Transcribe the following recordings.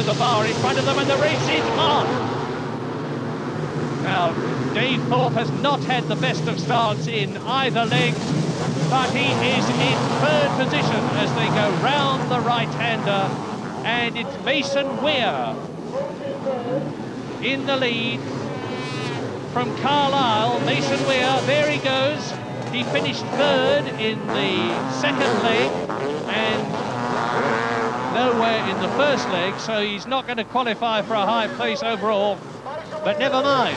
the bar in front of them, and the race is on. Now, Dave Thorpe has not had the best of starts in either leg, but he is in third position as they go round the right-hander, and it's Mason Weir in the lead from Carlisle. Mason Weir, there he goes. He finished third in the second leg and nowhere in the first leg, so he's not going to qualify for a high place overall. But never mind.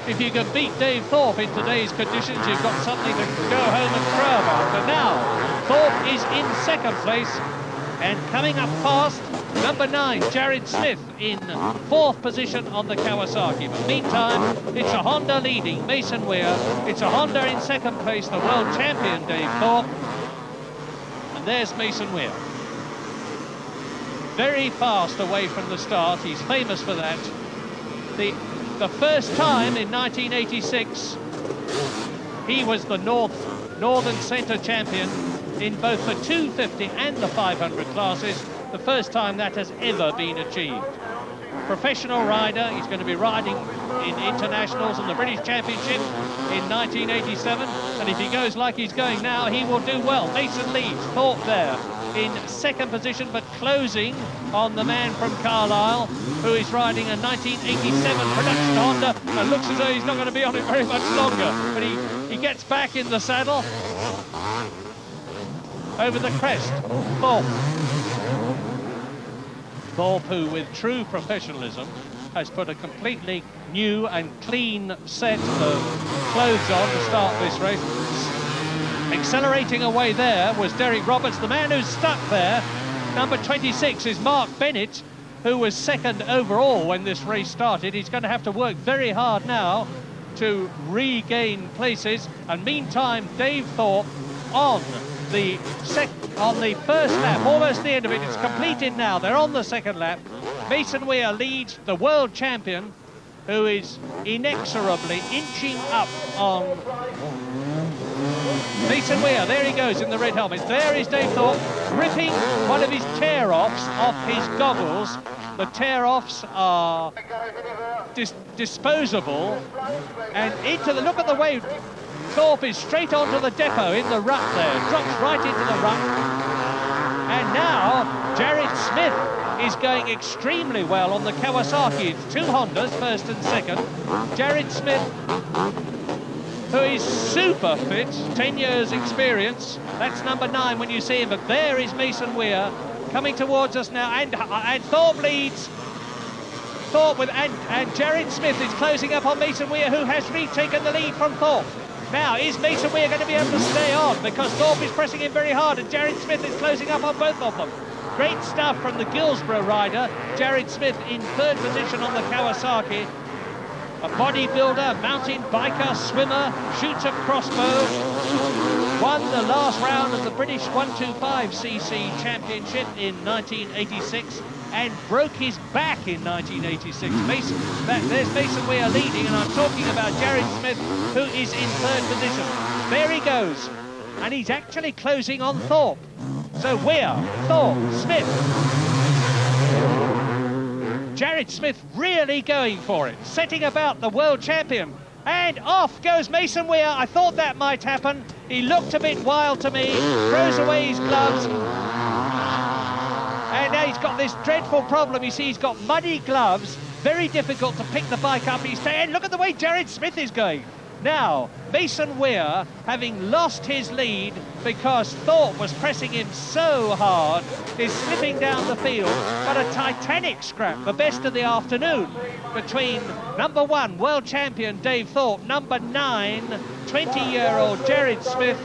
If you can beat Dave Thorpe in today's conditions, you've got something to go home and crow about. But now, Thorpe is in second place, and coming up fast, number 9, Jared Smith, in fourth position on the Kawasaki. But meantime, it's a Honda leading Mason Weir. It's a Honda in second place, the world champion Dave Thorpe. And there's Mason Weir. Very fast away from the start. He's famous for that. The first time in 1986, he was the Northern Centre champion in both the 250 and the 500 classes. The first time that has ever been achieved. Professional rider, he's going to be riding in internationals and the British Championship in 1987, and if he goes like he's going now, he will do well. Mason leads, Thorpe there in second position, but closing on the man from Carlisle, who is riding a 1987 production Honda, and looks as though he's not going to be on it very much longer, but he gets back in the saddle. Over the crest, Thorpe, who with true professionalism has put a completely new and clean set of clothes on to start this race. Accelerating away there was Derek Roberts. The man who's stuck there, number 26, is Mark Bennett, who was second overall when this race started. He's going to have to work very hard now to regain places. And meantime, Dave Thorpe on the first lap, almost the end of it. It's completed now. They're on the second lap. Mason Weir leads the world champion, who is inexorably inching up on Mason Weir. There he goes in the red helmet. There is Dave Thorpe ripping one of his tear-offs off his goggles. The tear-offs are disposable, and into the look at the way Thorpe is straight onto the depot in the rut there, drops right into the rut. And now Jared Smith is going extremely well on the Kawasaki. It's two Hondas, first and second. Jared Smith, who is super fit, 10 years experience. That's number 9 when you see him, but there is Mason Weir coming towards us now, and Thorpe leads. Thorpe and Jared Smith is closing up on Mason Weir, who has retaken the lead from Thorpe. Now, is Mason Weir going to be able to stay on? Because Thorpe is pressing him very hard, and Jared Smith is closing up on both of them. Great stuff from the Guilsborough rider. Jared Smith in third position on the Kawasaki. A bodybuilder, mountain biker, swimmer, shoots a crossbow. Won the last round of the British 125cc championship in 1986 and broke his back in 1986. There's Mason Weir leading, and I'm talking about Jared Smith, who is in third position. There he goes, and he's actually closing on Thorpe. So Weir, Thorpe, Smith. Jared Smith really going for it, setting about the world champion. And off goes Mason Weir. I thought that might happen. He looked a bit wild to me, throws away his gloves. And now he's got this dreadful problem. You see, he's got muddy gloves, very difficult to pick the bike up. And look at the way Jared Smith is going. Now, Mason Weir, having lost his lead because Thorpe was pressing him so hard, is slipping down the field. But a titanic scrap, the best of the afternoon, between number 1, world champion Dave Thorpe, number 9, 20-year-old Jared Smith.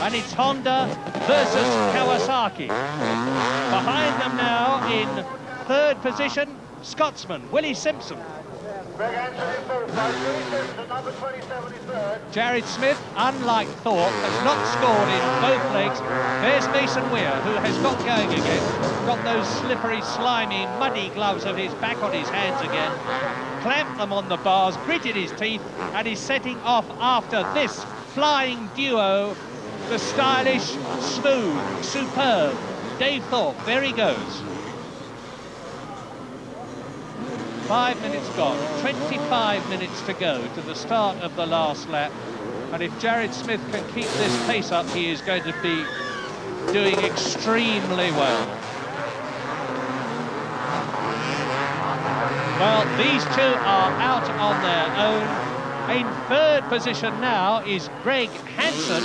And it's Honda versus Kawasaki. Behind them now in third position, Scotsman Willie Simpson. Jared Smith, unlike Thorpe, has not scored in both legs. There's Mason Weir, who has got going again. Got those slippery, slimy, muddy gloves of his back on his hands again. Clamped them on the bars, gritted his teeth, and is setting off after this flying duo. The stylish, smooth, superb Dave Thorpe, there he goes. 5 minutes gone, 25 minutes to go to the start of the last lap. And if Jared Smith can keep this pace up, he is going to be doing extremely well. Well, these two are out on their own. In third position now is Greg Hansen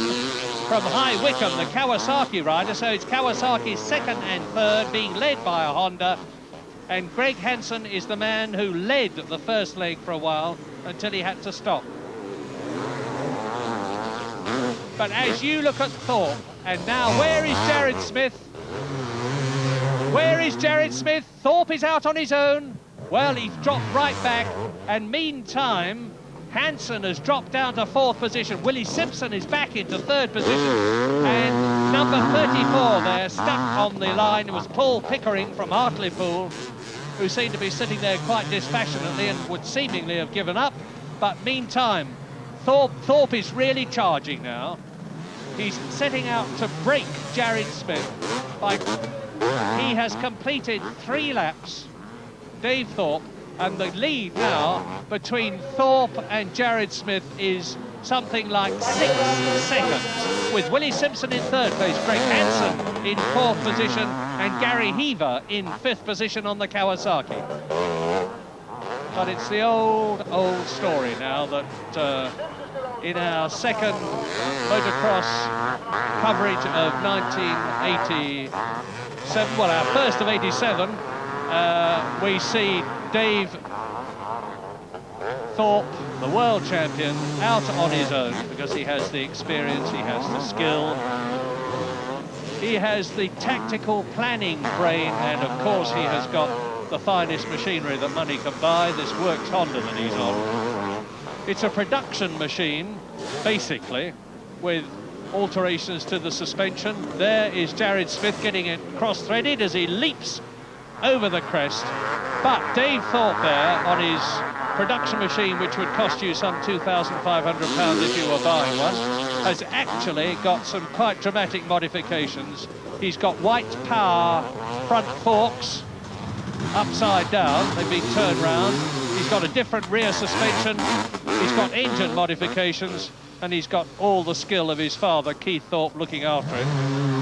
from High Wycombe, the Kawasaki rider. So it's Kawasaki's second and third, being led by a Honda. And Greg Hansen is the man who led the first leg for a while until he had to stop. But as you look at Thorpe, and now where is Jared Smith? Where is Jared Smith? Thorpe is out on his own. Well, he's dropped right back, and meantime, Hansen has dropped down to fourth position. Willie Simpson is back into third position, and number 34 there, stuck on the line, it was Paul Pickering from Hartlepool, who seemed to be sitting there quite dispassionately and would seemingly have given up. But meantime, Thorpe is really charging now. He's setting out to break Jared Smith. He has completed 3 laps, Dave Thorpe, and the lead now between Thorpe and Jared Smith is something like 6 seconds, with Willie Simpson in third place, Greg Hansen in fourth position, and Gary Heaver in fifth position on the Kawasaki. But it's the old story now that in our second motocross coverage of 1987, well, our first of 87, we see Dave Thorpe, the world champion, out on his own because he has the experience, he has the skill, he has the tactical planning brain, and of course he has got the finest machinery that money can buy, this Works Honda that he's on. It's a production machine, basically, with alterations to the suspension. There is Jared Smith getting it cross-threaded as he leaps over the crest. But Dave Thorpe there on his production machine, which would cost you some £2,500 if you were buying one, has actually got some quite dramatic modifications. He's got white power front forks, upside down, they've been turned round. He's got a different rear suspension, he's got engine modifications, and he's got all the skill of his father, Keith Thorpe, looking after him,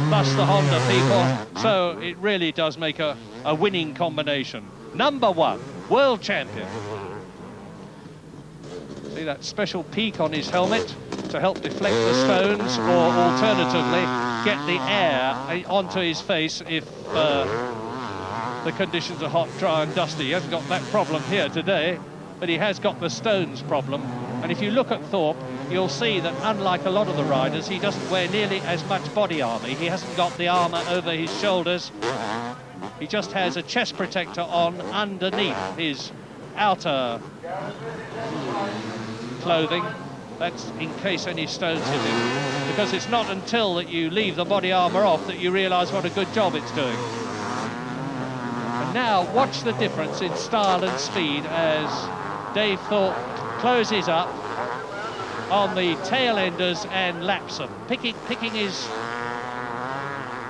plus the Honda people. So it really does make a winning combination. Number 1, world champion. See that special peak on his helmet to help deflect the stones, or alternatively get the air onto his face if the conditions are hot, dry and dusty. He hasn't got that problem here today, but he has got the stones problem. And if you look at Thorpe, you'll see that unlike a lot of the riders, he doesn't wear nearly as much body armour. He hasn't got the armour over his shoulders. He just has a chest protector on underneath his outer clothing. That's in case any stones hit him. Because it's not until that you leave the body armour off that you realise what a good job it's doing. And now watch the difference in style and speed as Dave Thorpe closes up on the tail enders and laps them, picking his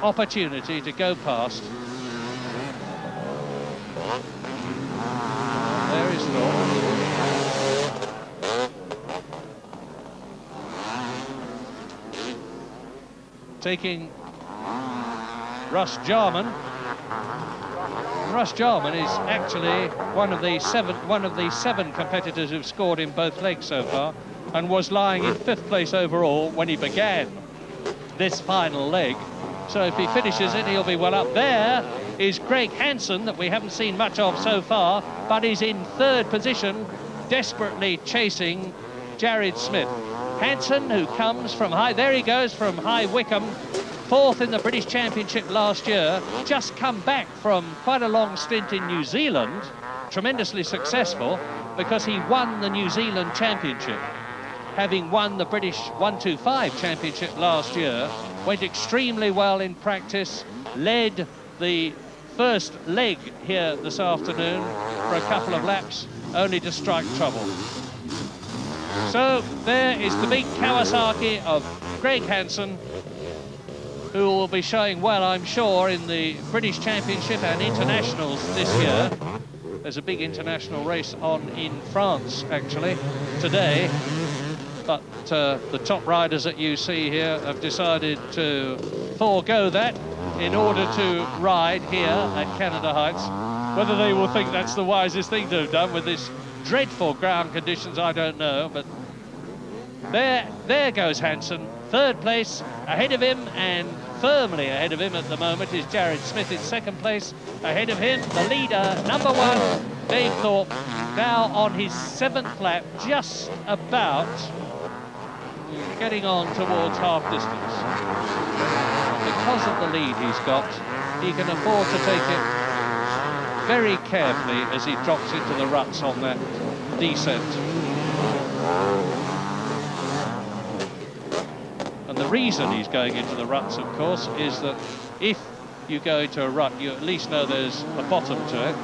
opportunity to go past. There is Thorpe. Taking Russ Jarman. Russ Jarman is actually one of the seven competitors who've scored in both legs so far, and was lying in 5th place overall when he began this final leg. So if he finishes it, he'll be well up. There is Greg Hansen, that we haven't seen much of so far, but is in 3rd position, desperately chasing Jared Smith. Hansen, who comes from there he goes, from High Wycombe, 4th in the British Championship last year, just come back from quite a long stint in New Zealand, tremendously successful, because he won the New Zealand Championship, having won the British 125 Championship last year, went extremely well in practice, led the first leg here this afternoon for a couple of laps, only to strike trouble. So there is the big Kawasaki of Greg Hansen, who will be showing well, I'm sure, in the British Championship and Internationals this year. There's a big international race on in France, actually, today. But the top riders that you see here have decided to forego that in order to ride here at Canada Heights. Whether they will think that's the wisest thing to have done with this dreadful ground conditions, I don't know. But there goes Hansen, third place. Ahead of him, and firmly ahead of him at the moment, is Jared Smith in second place. Ahead of him, the leader, number 1, Dave Thorpe, now on his 7th lap, just about getting on towards half distance. Because of the lead he's got, he can afford to take it very carefully as he drops into the ruts on that descent. And the reason he's going into the ruts, of course, is that if you go into a rut, you at least know there's a bottom to it.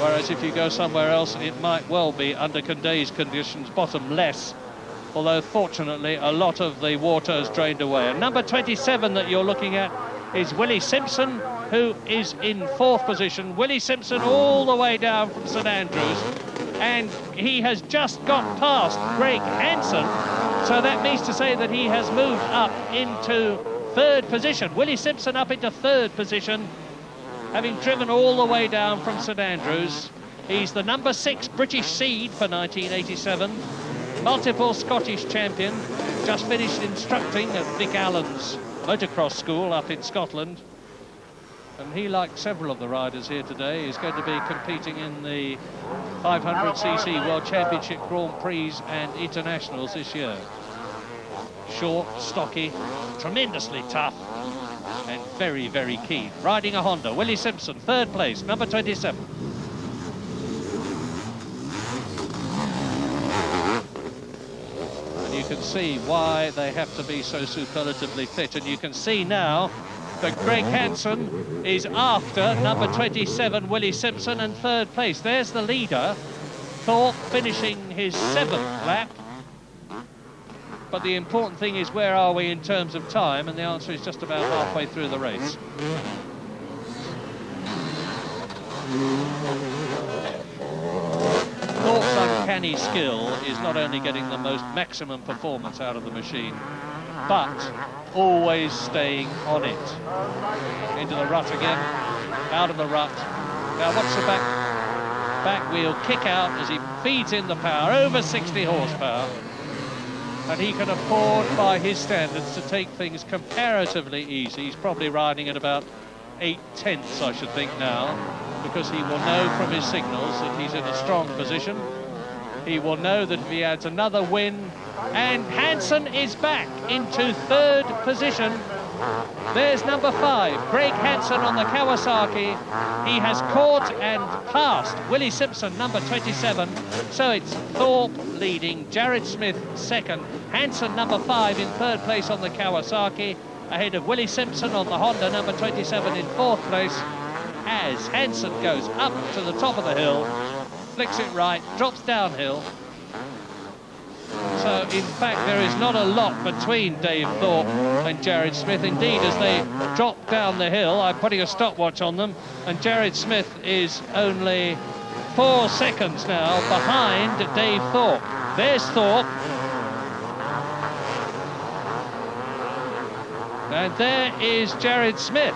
Whereas if you go somewhere else, it might well be, under today's conditions, bottomless. Although, fortunately, a lot of the water has drained away. And number 27 that you're looking at is Willie Simpson, who is in 4th position. Willie Simpson all the way down from St Andrews. And he has just got past Greg Hansen. So that means to say that he has moved up into 3rd position. Willie Simpson up into 3rd position, having driven all the way down from St Andrews. He's the number 6 British seed for 1987. Multiple Scottish champion, just finished instructing at Vic Allen's motocross school up in Scotland. And he, like several of the riders here today, is going to be competing in the 500cc World Championship Grand Prix and Internationals this year. Short, stocky, tremendously tough, and very, very keen. Riding a Honda, Willie Simpson, 3rd place, number 27. You can see why they have to be so superlatively fit, and you can see now that Greg Hansen is after number 27 Willie Simpson and 3rd place. There's the leader, Thorpe, finishing his 7th lap. But the important thing is, where are we in terms of time? And the answer is just about halfway through the race. Thorpe's uncanny skill is not only getting the most maximum performance out of the machine, but always staying on it. Into the rut again, out of the rut. Now watch the back wheel kick out as he feeds in the power, over 60 horsepower. And he can afford, by his standards, to take things comparatively easy. He's probably riding at about 8/10, I should think now, because he will know from his signals that he's in a strong position. He will know that if he adds another win, and Hansen is back into 3rd position. There's number 5, Greg Hansen on the Kawasaki. He has caught and passed Willie Simpson, number 27. So it's Thorpe leading, Jared Smith 2nd, Hansen number 5 in 3rd place on the Kawasaki, ahead of Willie Simpson on the Honda, number 27 in 4th place, as Hansen goes up to the top of the hill, flicks it right, drops downhill. So, in fact, there is not a lot between Dave Thorpe and Jared Smith. Indeed, as they drop down the hill, I'm putting a stopwatch on them, and Jared Smith is only 4 seconds now behind Dave Thorpe. There's Thorpe. And there is Jared Smith.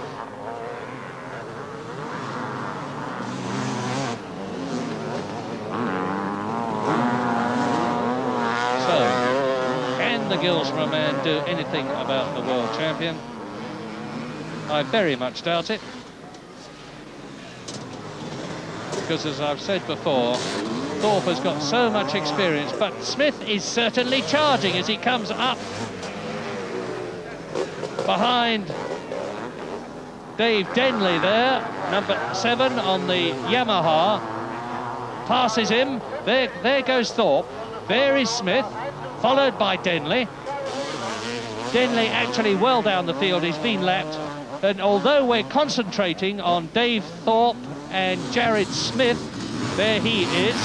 The Gillsborough man do anything about the world champion? I very much doubt it, because as I've said before, Thorpe has got so much experience, but Smith is certainly charging as he comes up behind Dave Denley there, number 7 on the Yamaha, passes him. There goes Thorpe. There is Smith, followed by Denley. Denley actually well down the field, he's been lapped. And although we're concentrating on Dave Thorpe and Jared Smith, there he is.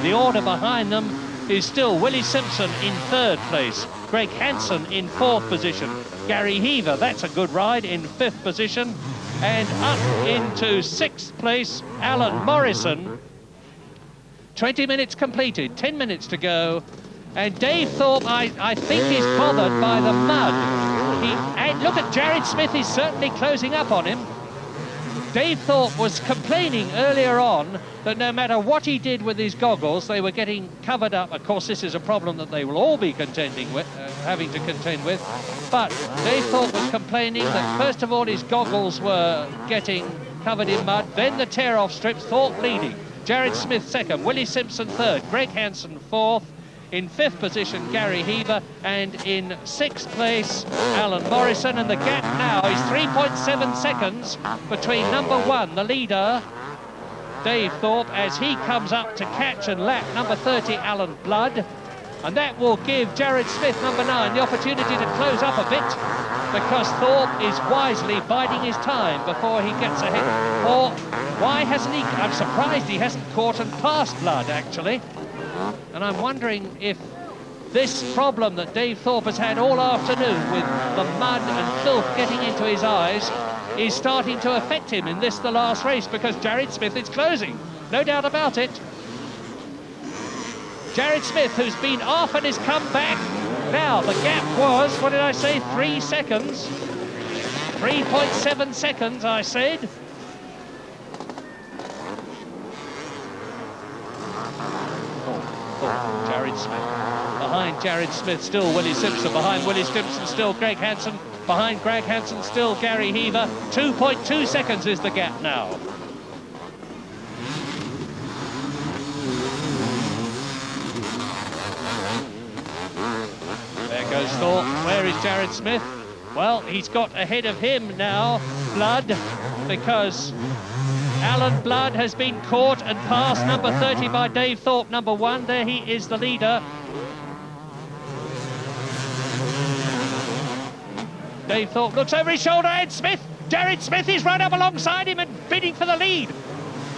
The order behind them is still Willie Simpson in 3rd place, Greg Hansen in 4th position, Gary Heaver, that's a good ride, in 5th position, and up into 6th place, Alan Morrison. 20 minutes completed, 10 minutes to go, and Dave Thorpe, I think, is bothered by the mud. And look at Jared Smith, he's certainly closing up on him. Dave Thorpe was complaining earlier on that no matter what he did with his goggles, they were getting covered up. Of course, this is a problem that they will all be contending with, having to contend with. But Dave Thorpe was complaining that, first of all, his goggles were getting covered in mud, then the tear-off strips, Thorpe leading. Jared Smith 2nd, Willie Simpson 3rd, Greg Hansen 4th, in 5th position Gary Heaver, and in 6th place Alan Morrison, and the gap now is 3.7 seconds between number 1, the leader, Dave Thorpe, as he comes up to catch and lap number 30, Alan Blood, and that will give Jared Smith, number 9, the opportunity to close up a bit, because Thorpe is wisely biding his time before he gets ahead. Or why hasn't he? I'm surprised he hasn't caught and passed Blood, actually. And I'm wondering if this problem that Dave Thorpe has had all afternoon with the mud and filth getting into his eyes is starting to affect him in this, the last race, because Jared Smith is closing. No doubt about it. Jared Smith, who's been off and has come back. Now, the gap was, what did I say, 3 seconds? 3.7 seconds, I said. Jared Smith. Behind Jared Smith, still Willie Simpson. Behind Willie Simpson, still Greg Hansen. Behind Greg Hansen, still Gary Heaver. 2.2 seconds is the gap now. There goes Thorpe. Where is Jared Smith? Well, he's got ahead of him now, Blood, because Alan Blood has been caught and passed, number 30 by Dave Thorpe, number 1. There he is, the leader. Dave Thorpe looks over his shoulder, and Smith, Jared Smith is right up alongside him and bidding for the lead.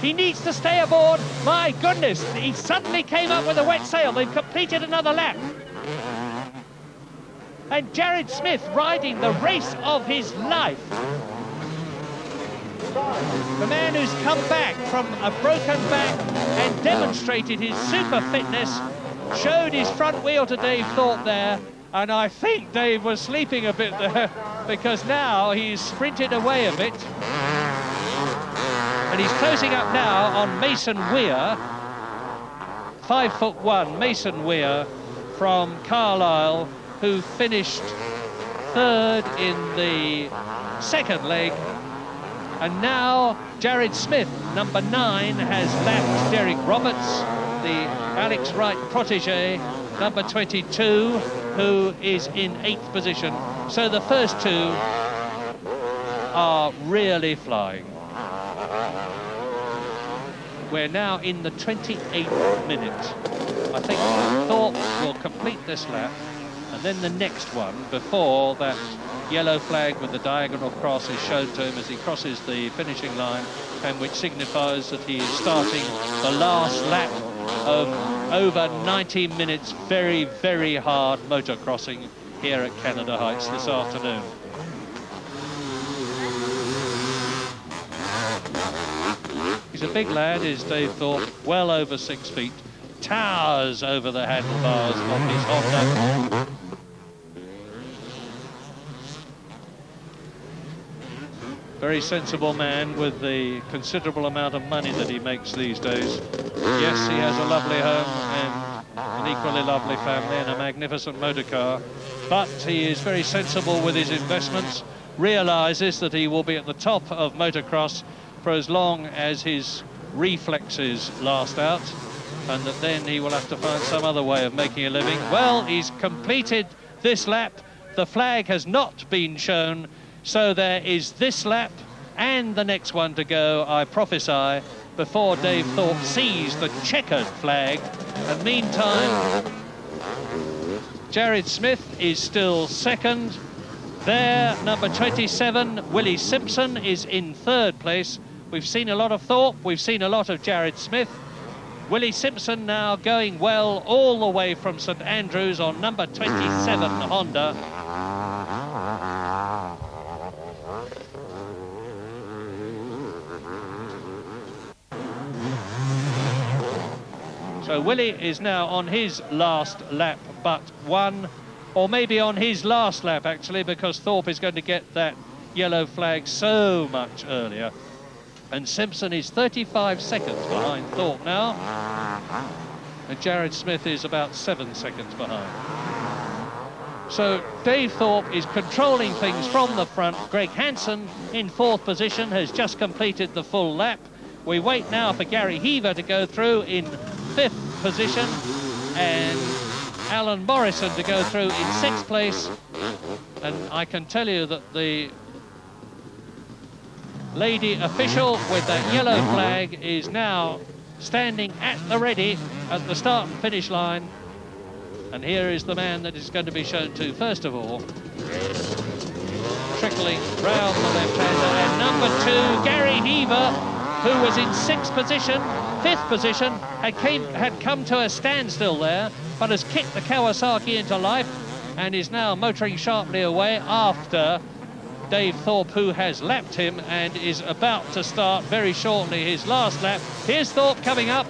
He needs to stay aboard. My goodness, he suddenly came up with a wet sail. They've completed another lap. And Jared Smith riding the race of his life. The man who's come back from a broken back and demonstrated his super fitness, showed his front wheel to Dave Thorpe there, and I think Dave was sleeping a bit there, because now he's sprinted away a bit. And he's closing up now on Mason Weir, 5'1", Mason Weir from Carlisle, who finished 3rd in the 2nd leg. And now Jared Smith, number 9, has lapped Derek Roberts, the Alex Wright protege, number 22, who is in 8th position. So the first two are really flying. We're now in the 28th minute. I think Thorpe will complete this lap, and then the next one, before that yellow flag with the diagonal cross is shown to him as he crosses the finishing line, and which signifies that he is starting the last lap of over 90 minutes very, very hard motocrossing here at Canada Heights this afternoon. He's a big lad, is Dave Thorpe, well over 6 feet, towers over the handlebars of his Honda. Very sensible man with the considerable amount of money that he makes these days. Yes, he has a lovely home and an equally lovely family and a magnificent motor car, but he is very sensible with his investments, realises that he will be at the top of motocross for as long as his reflexes last out, and that then he will have to find some other way of making a living. Well, he's completed this lap. The flag has not been shown, so there is this lap and the next one to go, I prophesy, before Dave Thorpe sees the checkered flag. And meantime, Jared Smith is still 2nd. There, number 27, Willie Simpson, is in 3rd place. We've seen a lot of Thorpe, we've seen a lot of Jared Smith. Willie Simpson now going well all the way from St Andrews on number 27 Honda. So Willie is now on his last lap but one, or maybe on his last lap actually, because Thorpe is going to get that yellow flag so much earlier. And Simpson is 35 seconds behind Thorpe now. And Jared Smith is about 7 seconds behind. So Dave Thorpe is controlling things from the front. Greg Hansen in 4th position has just completed the full lap. We wait now for Gary Heaver to go through in 5th position and Alan Morrison to go through in 6th place. And I can tell you that the lady official with that yellow flag is now standing at the ready at the start and finish line. And here is the man that is going to be shown to first of all. Trickling round the left-hander, and number 2, Gary Heaver, who was in 6th position, 5th position, had come to a standstill there, but has kicked the Kawasaki into life and is now motoring sharply away after Dave Thorpe, who has lapped him and is about to start very shortly his last lap. Here's Thorpe coming up.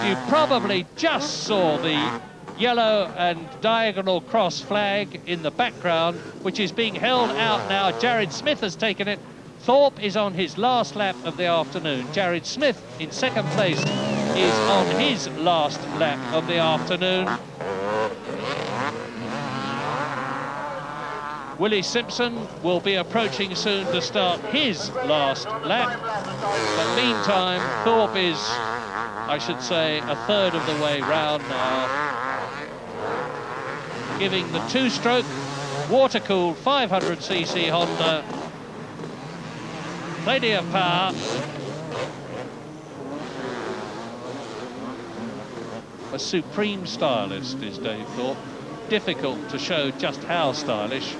You probably just saw the yellow and diagonal cross flag in the background, which is being held out now. Jared Smith has taken it. Thorpe is on his last lap of the afternoon. Jared Smith in 2nd place is on his last lap of the afternoon. Willie Simpson will be approaching soon to start his last lap. But meantime, Thorpe is, I should say, a third of the way round now, giving the 2-stroke water-cooled 500cc Honda plenty of power. A supreme stylist is Dave Thorpe. Difficult to show just how stylish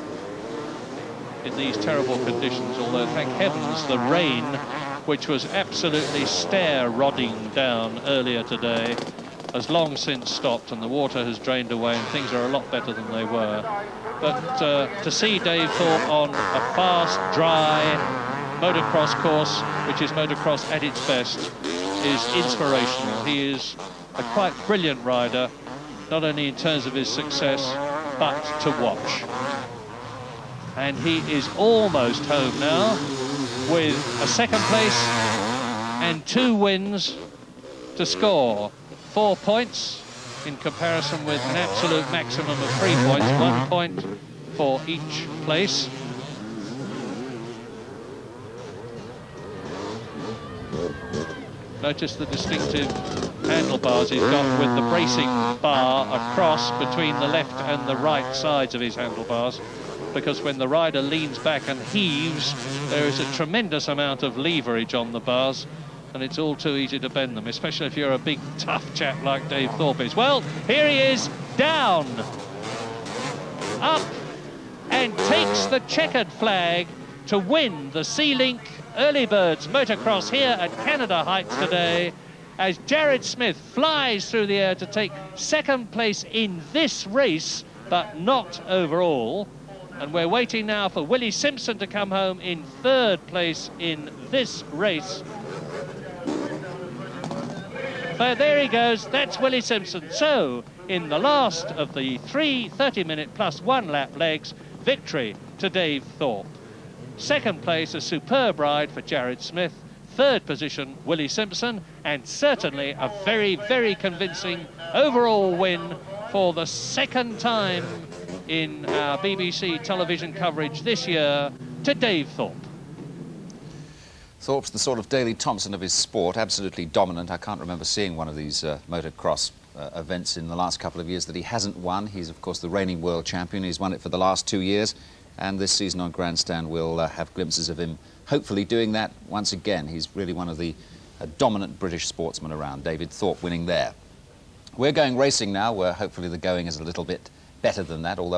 in these terrible conditions, although thank heavens the rain, which was absolutely stair-rodding down earlier today, has long since stopped and the water has drained away and things are a lot better than they were. But to see Dave Thorpe on a fast, dry motocross course, which is motocross at its best, is inspirational. He is a quite brilliant rider, not only in terms of his success, but to watch. And he is almost home now with a 2nd place and 2 wins to score. 4 points in comparison with an absolute maximum of 3 points, 1 point for each place. Notice the distinctive handlebars he's got with the bracing bar across between the left and the right sides of his handlebars, because when the rider leans back and heaves, there is a tremendous amount of leverage on the bars, and it's all too easy to bend them, especially if you're a big, tough chap like Dave Thorpe is. Well, here he is, down, up, and takes the checkered flag to win the Sea-Link Early Birds Motocross here at Canada Heights today, as Jared Smith flies through the air to take 2nd place in this race, but not overall. And we're waiting now for Willie Simpson to come home in 3rd place in this race. But there he goes, that's Willie Simpson. So, in the last of the 3 30-minute plus 1 lap legs, victory to Dave Thorpe. 2nd place, a superb ride for Jared Smith. 3rd position, Willie Simpson. And certainly a very, very convincing overall win for the 2nd time in our BBC television coverage this year to Dave Thorpe. Thorpe's the sort of Daley Thompson of his sport, absolutely dominant. I can't remember seeing one of these motocross events in the last couple of years that he hasn't won. He's, of course, the reigning world champion. He's won it for the last 2 years. And this season on Grandstand, we'll have glimpses of him hopefully doing that once again. He's really one of the dominant British sportsmen around. David Thorpe winning there. We're going racing now, where hopefully the going is a little bit better than that, although